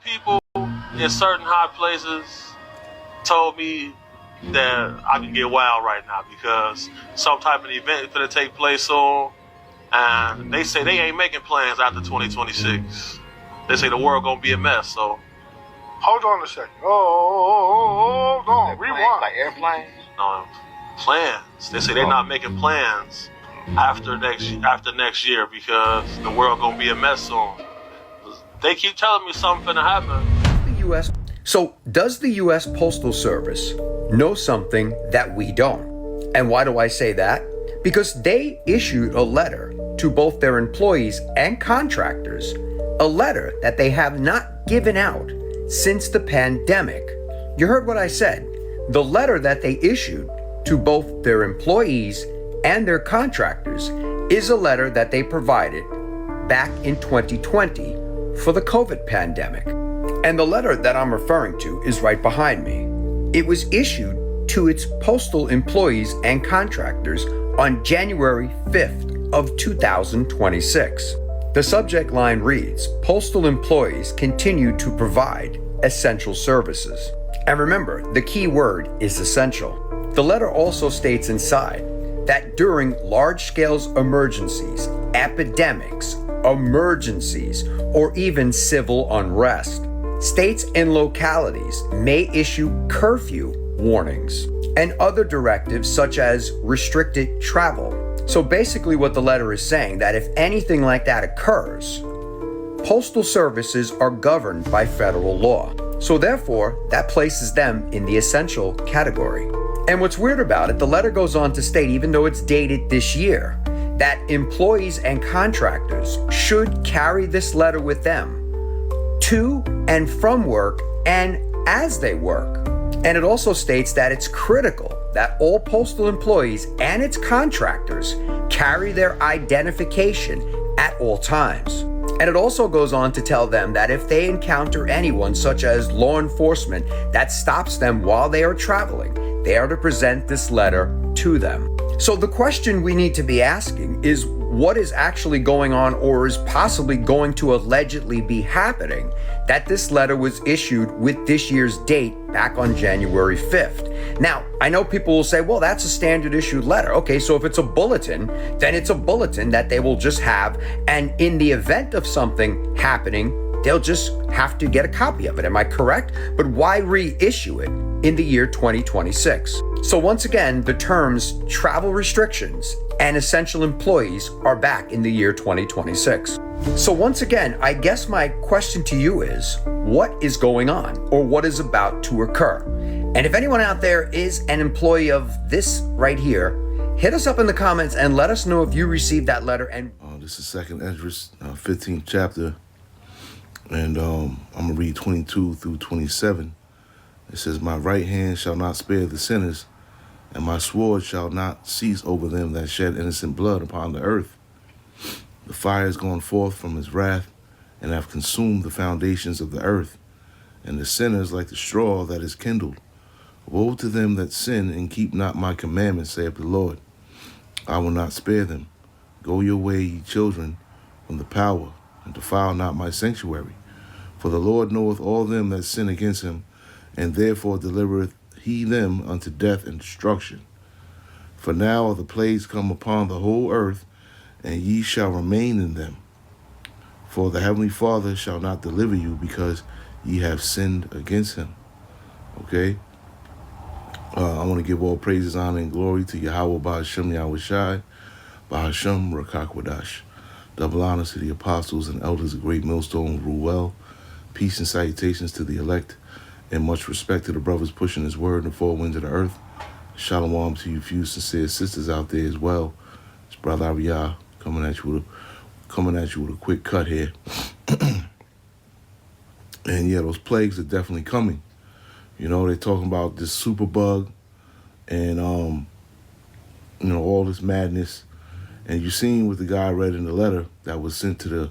people in certain high places told me that I can get wild right now because some type of event is going to take place soon. And they say they ain't making plans after 2026. They say the world going to be a mess, so. Hold on a second. Hold on. Rewind. Like airplanes? No, plans. They say they're not making plans after next year because the world going to be a mess soon. They keep telling me something finna happen. The U.S. So does the U.S. Postal Service know something that we don't? And why do I say that? Because they issued a letter to both their employees and contractors, a letter that they have not given out since the pandemic. You heard what I said. The letter that they issued to both their employees and their contractors is a letter that they provided back in 2020 for the COVID pandemic. And the letter that I'm referring to is right behind me. It was issued to its postal employees and contractors on January 5th of 2026. The subject line reads, "Postal employees continue to provide essential services." And remember, the key word is essential. The letter also states inside that during large-scale emergencies, epidemics, emergencies, or even civil unrest, states and localities may issue curfew warnings and other directives such as restricted travel. So basically what the letter is saying, that if anything like that occurs, postal services are governed by federal law. So therefore, that places them in the essential category. And what's weird about it, the letter goes on to state, even though it's dated this year, that employees and contractors should carry this letter with them to and from work and as they work. And it also states that it's critical that all postal employees and its contractors carry their identification at all times. And it also goes on to tell them that if they encounter anyone, such as law enforcement, that stops them while they are traveling, they are to present this letter to them. So the question we need to be asking is, what is actually going on, or is possibly going to allegedly be happening, that this letter was issued with this year's date back on January 5th. Now, I know people will say, well, that's a standard issued letter. Okay, so if it's a bulletin, then it's a bulletin that they will just have, and in the event of something happening, they'll just have to get a copy of it. Am I correct? But why reissue it in the year 2026? So once again, the terms travel restrictions and essential employees are back in the year 2026. So once again, I guess my question to you is, what is going on, or what is about to occur? And if anyone out there is an employee of this right here, hit us up in the comments and let us know if you received that letter. And this is 2nd Esdras, 15th chapter, and I'm gonna read 22 through 27. It says, "My right hand shall not spare the sinners, and my sword shall not cease over them that shed innocent blood upon the earth. The fire is gone forth from his wrath, and have consumed the foundations of the earth, and the sinners like the straw that is kindled. Woe to them that sin and keep not my commandments, saith the Lord. I will not spare them. Go your way, ye children, from the power, and defile not my sanctuary. For the Lord knoweth all them that sin against him, and therefore delivereth he them unto death and destruction. For now are the plagues come upon the whole earth, and ye shall remain in them. For the heavenly Father shall not deliver you, because ye have sinned against him." Okay? I want to give all praises, honor, and glory to YAHAWAH, BAHASHAM, YAHAWASHI, BAHASHAM, RAKAKWADASH. Double honors to the apostles and elders of Great Millstone rule well. Peace and salutations to the elect, and much respect to the brothers pushing his word in the four winds of the earth. Shalom to you few sincere sisters out there as well. It's Brother Ariyah coming at you with a quick cut here. And yeah, those plagues are definitely coming. You know, they're talking about this super bug and you know, all this madness. And you seen what the guy read in the letter that was sent to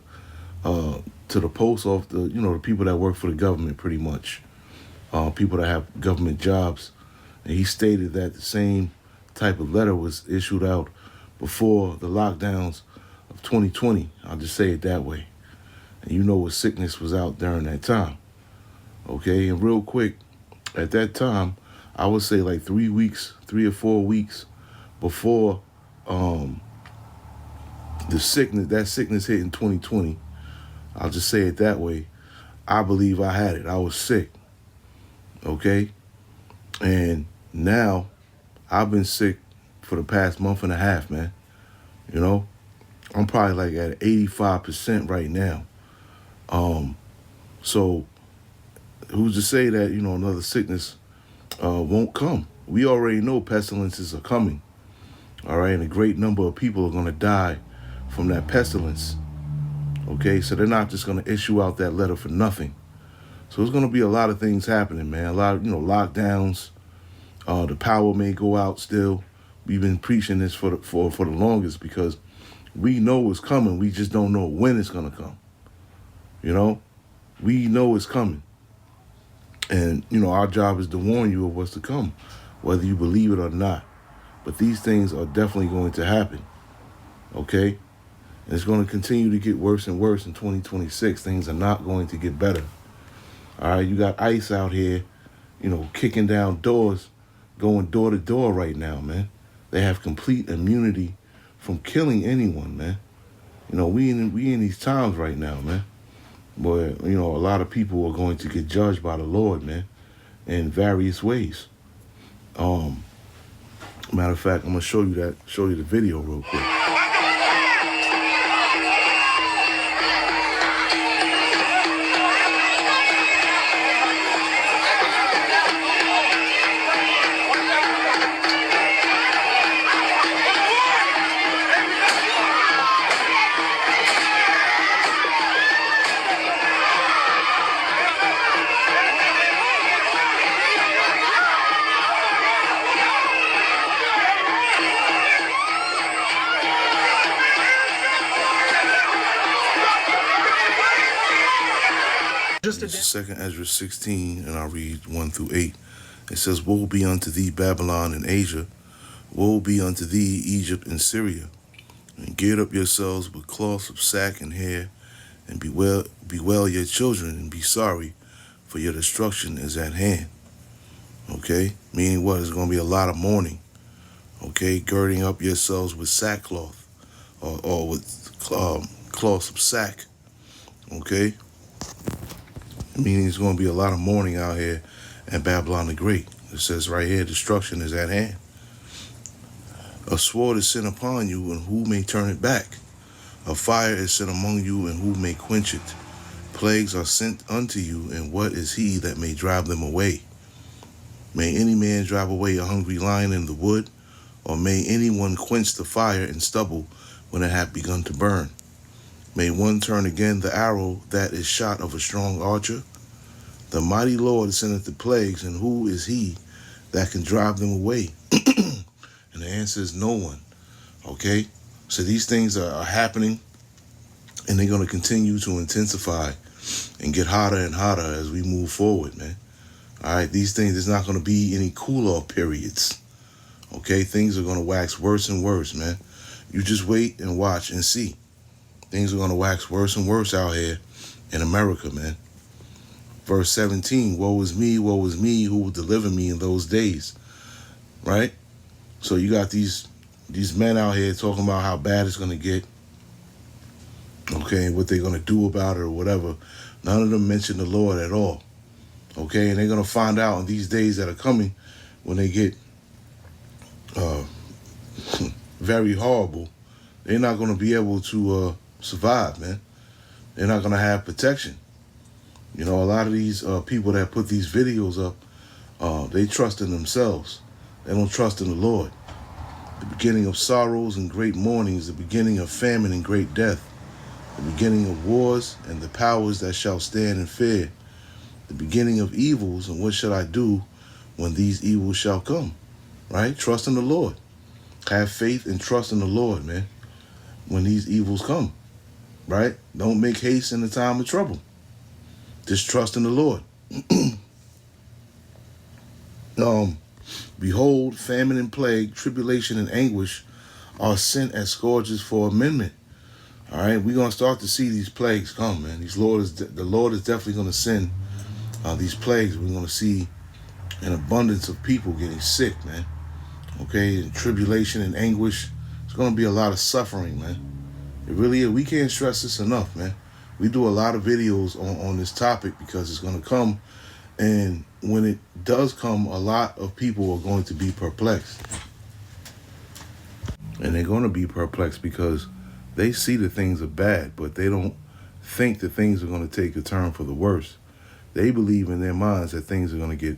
the post office, the people that work for the government, pretty much. People that have government jobs. And he stated that the same type of letter was issued out before the lockdowns of 2020. I'll just say it that way. And you know what sickness was out during that time. Okay, and real quick, at that time, I would say like 3 weeks, 3 or 4 weeks before the sickness hit in 2020. I'll just say it that way. I believe I had it. I was sick. Okay? And now I've been sick for the past month and a half, man. You know? I'm probably like at 85% right now. So who's to say that, you know, another sickness won't come? We already know pestilences are coming. All right? And a great number of people are going to die from that pestilence. Okay? So they're not just going to issue out that letter for nothing. So there's going to be a lot of things happening, man. A lot of, you know, lockdowns. The power may go out still. We've been preaching this for the longest because we know it's coming. We just don't know when it's going to come. You know? We know it's coming. And, you know, our job is to warn you of what's to come, whether you believe it or not. But these things are definitely going to happen. Okay? And it's going to continue to get worse and worse in 2026. Things are not going to get better. All right? You got ICE out here, you know, kicking down doors, going door to door right now, man. They have complete immunity from killing anyone, man. You know, we in these times right now, man, where, you know, a lot of people are going to get judged by the Lord, man, in various ways. Matter of fact, I'm gonna show you the video real quick. Second Ezra 16, and I'll read 1 through 8. It says, "Woe be unto thee, Babylon and Asia. Woe be unto thee, Egypt and Syria. And gird up yourselves with cloths of sack and hair, and bewail your children, and be sorry, for your destruction is at hand." Okay? Meaning what? There's going to be a lot of mourning. Okay? Girding up yourselves with sackcloth, or with cloths of sack. Okay? Meaning there's going to be a lot of mourning out here at Babylon the Great. It says right here, destruction is at hand. "A sword is sent upon you, and who may turn it back? A fire is sent among you, and who may quench it? Plagues are sent unto you, and what is he that may drive them away? May any man drive away a hungry lion in the wood, or may anyone quench the fire in stubble when it hath begun to burn? May one turn again the arrow that is shot of a strong archer? The mighty Lord sendeth the plagues, and who is he that can drive them away?" And the answer is no one. Okay? So these things are happening, and they're going to continue to intensify and get hotter and hotter as we move forward, man. All right? These things, there's not going to be any cooler periods. Okay? Things are going to wax worse and worse, man. You just wait and watch and see. Things are going to wax worse and worse out here in America, man. Verse 17, woe is me, who will deliver me in those days? Right? So you got these men out here talking about how bad it's going to get. Okay, and what they're going to do about it or whatever. None of them mention the Lord at all. Okay, and they're going to find out in these days that are coming when they get very horrible. They're not going to be able to survive, man. They're not going to have protection. You know, a lot of these people that put these videos up, they trust in themselves. They don't trust in the Lord. The beginning of sorrows and great mournings, the beginning of famine and great death, the beginning of wars and the powers that shall stand in fear, the beginning of evils, and what shall I do when these evils shall come? Right? Trust in the Lord. Have faith and trust in the Lord, man, when these evils come. Right? Don't make haste in the time of trouble. Just trust in the Lord. Behold, famine and plague, tribulation and anguish are sent as scourges for amendment. All right, we're going to start to see these plagues come, man. The Lord is definitely going to send these plagues, we're going to see an abundance of people getting sick, man. Okay, and tribulation and anguish. It's going to be a lot of suffering, man. It really is. We can't stress this enough, man. We do a lot of videos on this topic because it's going to come. And when it does come, a lot of people are going to be perplexed. And they're going to be perplexed because they see that things are bad, but they don't think that things are going to take a turn for the worse. They believe in their minds that things are going to get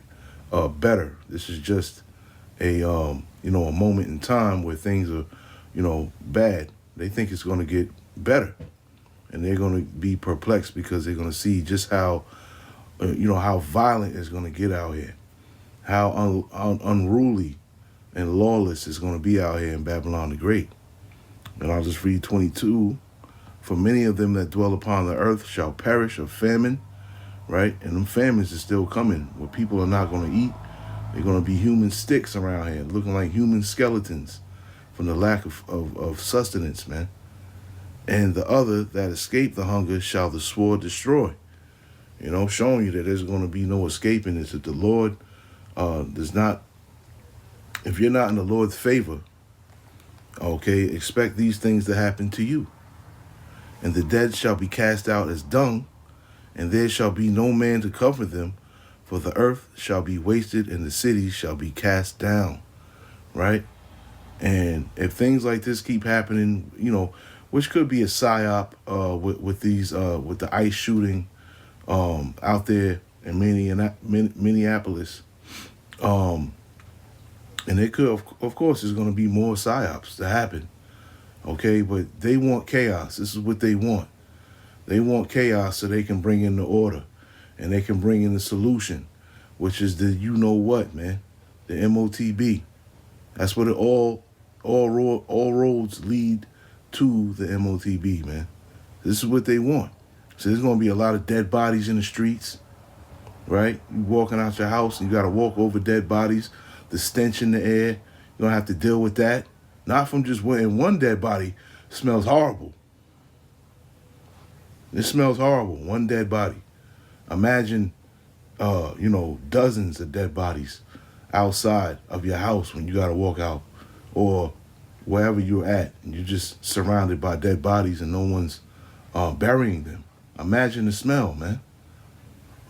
better. This is just a a moment in time where things are bad. They think it's going to get better, and they're going to be perplexed because they're going to see just how how violent it's going to get out here, how unruly and lawless it's going to be out here in Babylon the Great. And I'll just read 22. For many of them that dwell upon the earth shall perish of famine, right? And them famines are still coming, where people are not going to eat. They're going to be human sticks around here, looking like human skeletons from the lack of sustenance, man. And the other that escape the hunger shall the sword destroy. Showing you that there's going to be no escaping this. That the Lord does not, if you're not in the Lord's favor, okay, expect these things to happen to you. And the dead shall be cast out as dung, and there shall be no man to cover them, for the earth shall be wasted and the cities shall be cast down, right? And if things like this keep happening, which could be a psyop with the ICE shooting out there in Minneapolis, and it could, of course, there's going to be more psyops to happen, okay? But they want chaos. This is what they want. They want chaos so they can bring in the order, and they can bring in the solution, which is the man, the MOTB. That's what all roads lead to, the MOTB, man. This is what they want. So there's going to be a lot of dead bodies in the streets, right? You walking out your house, and you got to walk over dead bodies, the stench in the air. You're going to have to deal with that. Not from just one dead body smells horrible. It smells horrible, one dead body. Imagine, dozens of dead bodies outside of your house when you got to walk out, or wherever you're at, and you're just surrounded by dead bodies and no one's burying them. Imagine the smell, man.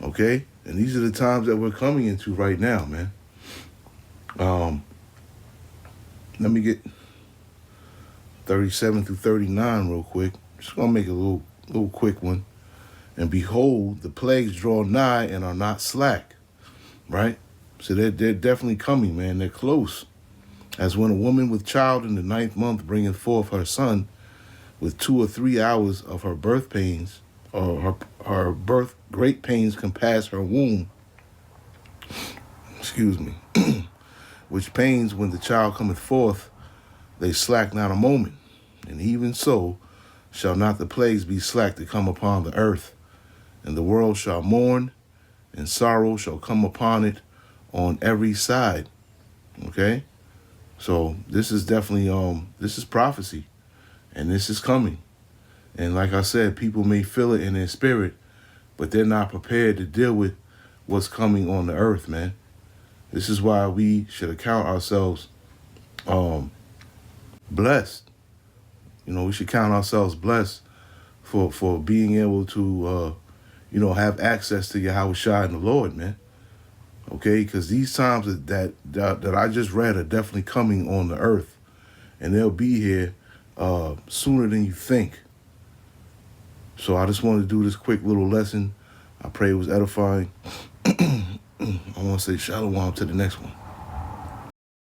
Okay? And these are the times that we're coming into right now, man. Let me get 37 through 39 real quick. Just gonna make a little quick one. And behold, the plagues draw nigh and are not slack, right? So they're definitely coming, man. They're close. As when a woman with child in the 9th month bringeth forth her son, with 2 or 3 hours of her birth pains, or her birth great pains compass her womb. Excuse me. Which pains when the child cometh forth, they slack not a moment. And even so shall not the plagues be slack to come upon the earth. And the world shall mourn, and sorrow shall come upon it on every side. Okay? So this is definitely, this is prophecy. And this is coming. And like I said, people may feel it in their spirit, but they're not prepared to deal with what's coming on the earth, man. This is why we should account ourselves blessed. We should count ourselves blessed for being able to, have access to YAHAWASHI and the Lord, man. Okay, because these times that I just read are definitely coming on the earth, and they'll be here sooner than you think. So I just wanted to do this quick little lesson. I pray it was edifying. I want to say shalom to the next one.